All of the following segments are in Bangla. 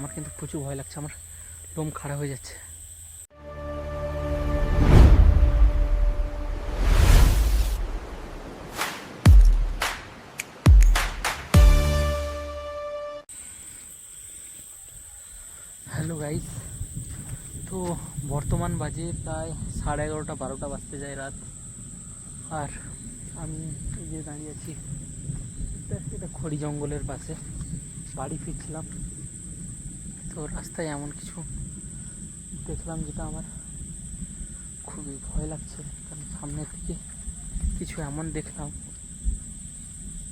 আমার কিন্তু প্রচুর ভয় লাগছে, আমার লোম খাড়া হয়ে যাচ্ছে। হ্যালো গাইস, তো বর্তমান বাজে প্রায় 11:30 12টা বাজতে যায় রাত। আর আমি এই যে দাঁড়িয়ে আছি, এটা খড়ি জঙ্গলের পাশে, বাড়ি ফিরছিলাম। তো রাস্তায় এমন কিছু দেখলাম যেটা আমার খুবই ভয় লাগছে, কারণ সামনের দিকে কিছু এমন দেখলাম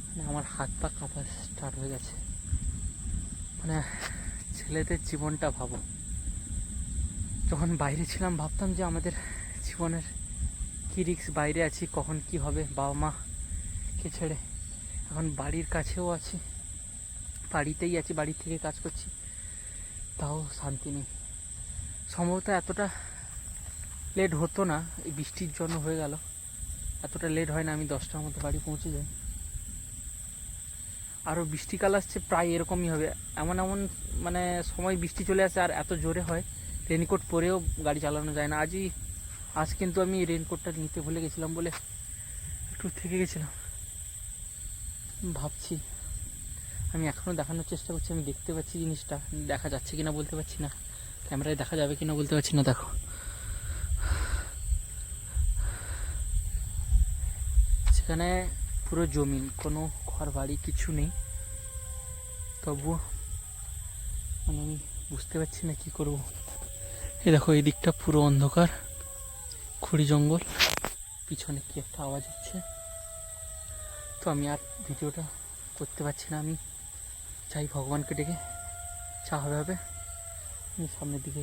মানে আমার হাত পা কাঁপা স্টার্ট হয়ে গেছে। মানে ছেলেদের জীবনটা ভাবো, যখন বাইরে ছিলাম ভাবতাম যে আমাদের জীবনের কী রিস্ক, বাইরে আছি কখন কি হবে বাবা মাকে ছেড়ে। এখন বাড়ির কাছেও আছি, বাড়িতেই আছি, বাড়ি থেকে কাজ করছি, তাও শান্তি নেই। সম্ভবত এতটা লেট হতো না, এই বৃষ্টির জন্য হয়ে গেল। এতটা লেট হয় না, আমি 10টার মতো বাড়ি পৌঁছে যাই। আরও বৃষ্টিকাল আসছে, প্রায় এরকমই হবে। এমন এমন মানে সময় বৃষ্টি চলে আসে আর এত জোরে হয়, রেনকোট পরেও গাড়ি চালানো যায় না। আজ কিন্তু আমি রেনকোটটা নিতে ভুলে গেছিলাম বলে একটু থেকে গেছিলাম। ভাবছি, আমি এখনও দেখানোর চেষ্টা করছি, আমি দেখতে পাচ্ছি জিনিসটা, দেখা যাচ্ছে কিনা বলতে পারছি না, ক্যামেরায় দেখা যাবে কিনা বলতে পারছি না। দেখো, সেখানে পুরো জমিন, কোনো ঘর বাড়ি কিছু নেই, তবুও মানে আমি বুঝতে পারছি না কি করব। এই দেখো, এই দিকটা পুরো অন্ধকার, খড়ি জঙ্গল, পিছনে কি একটা আওয়াজ হচ্ছে। তো আমি আর ভিডিওটা করতে পারছি না, আমি চাই ভগবানকে ডেকে চা হবে হবে আমি সামনের দিকে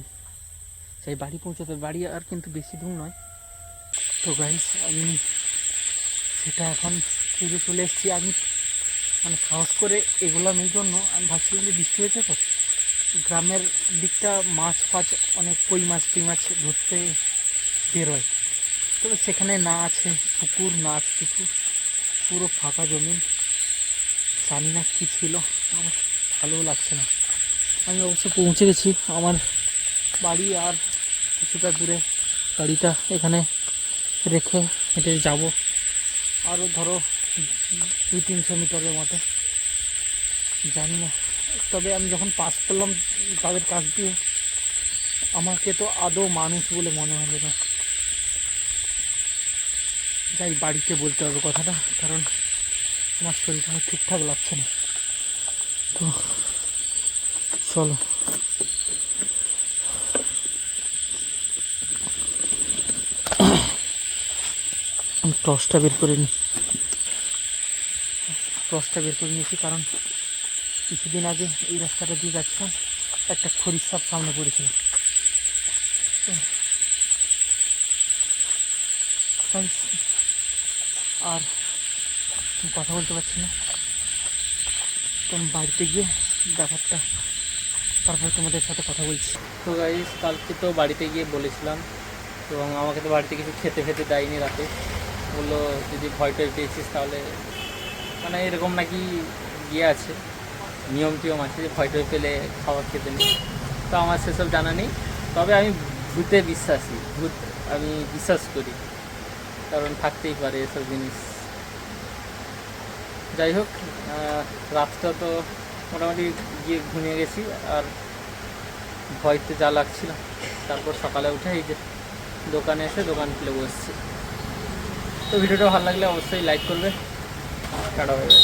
চাই বাড়ি পৌঁছাতে। বাড়ি আর কিন্তু বেশি দূর নয়। তো গাইস, আমি সেটা এখন ফিরে চলে এসেছি। আমি মানে সাহস করে এগুলাম এই জন্য, আমি ভাবছিলাম যে বৃষ্টি হয়েছে তো গ্রামের দিকটা মাছ ফাছ অনেক কই মাছ টি মাছ ধরতে বেরোয়, তবে সেখানে না আছে পুকুর, না আছে কিছু, পুরো ফাঁকা জমিন। জানি না কী ছিল, আমার ভালোও লাগছে না। আমি অবশ্য পৌঁছে গেছি আমার বাড়ি, আর কিছুটা দূরে গাড়িটা এখানে রেখে হেঁটে যাব আরও ধরো 200-300 মিটারের মতো, জানি না। তবে আমি যখন পাস করলাম তাদের কাছ দিয়ে, আমাকে তো আদৌ মানুষ বলে মনে হলো না। যাই, বাড়িতে বলতে হবে কথাটা, কারণ আমার শরীরটা ঠিকঠাক লাগছে না। তো চলো, আমি টর্চটা বের করে নিয়েছি, কারণ কিছুদিন আগে এই রাস্তাটা দিয়ে যাচ্ছিলাম, একটা খড়ির সাপ সামনে পড়েছিল। আর কথা বলতে পারছি না, তো আমি বাড়িতে গিয়ে ব্যাপারটা তারপরে তোমাদের সাথে কথা বলছি। তো গাইস, কালকে তো বাড়িতে গিয়ে বলেছিলাম, এবং আমাকে তো বাড়িতে কিছু খেতে দেয়নি রাতে। বললো যদি ভয় টয় পেয়েছিস তাহলে, মানে এরকম নাকি ইয়ে আছে, নিয়ম টিয়ম আছে যে ভয় টয় পেলে খাবার খেতে নেই। তো আমার সেসব জানা নেই, তবে আমি ভূতে বিশ্বাসী, ভূত আমি বিশ্বাস করি, কারণ থাকতেই পারে এসব জিনিস। যাই হোক, রাতটা তো মোটামুটি গিয়ে ঘুমিয়ে গেছি, আর ভয়তে যা লাগছিল। তারপর সকালে উঠে এই যে দোকানে এসে দোকান খুলে বসছি। তো ভিডিওটা ভালো লাগলে অবশ্যই লাইক করবে। Tata, bye bye.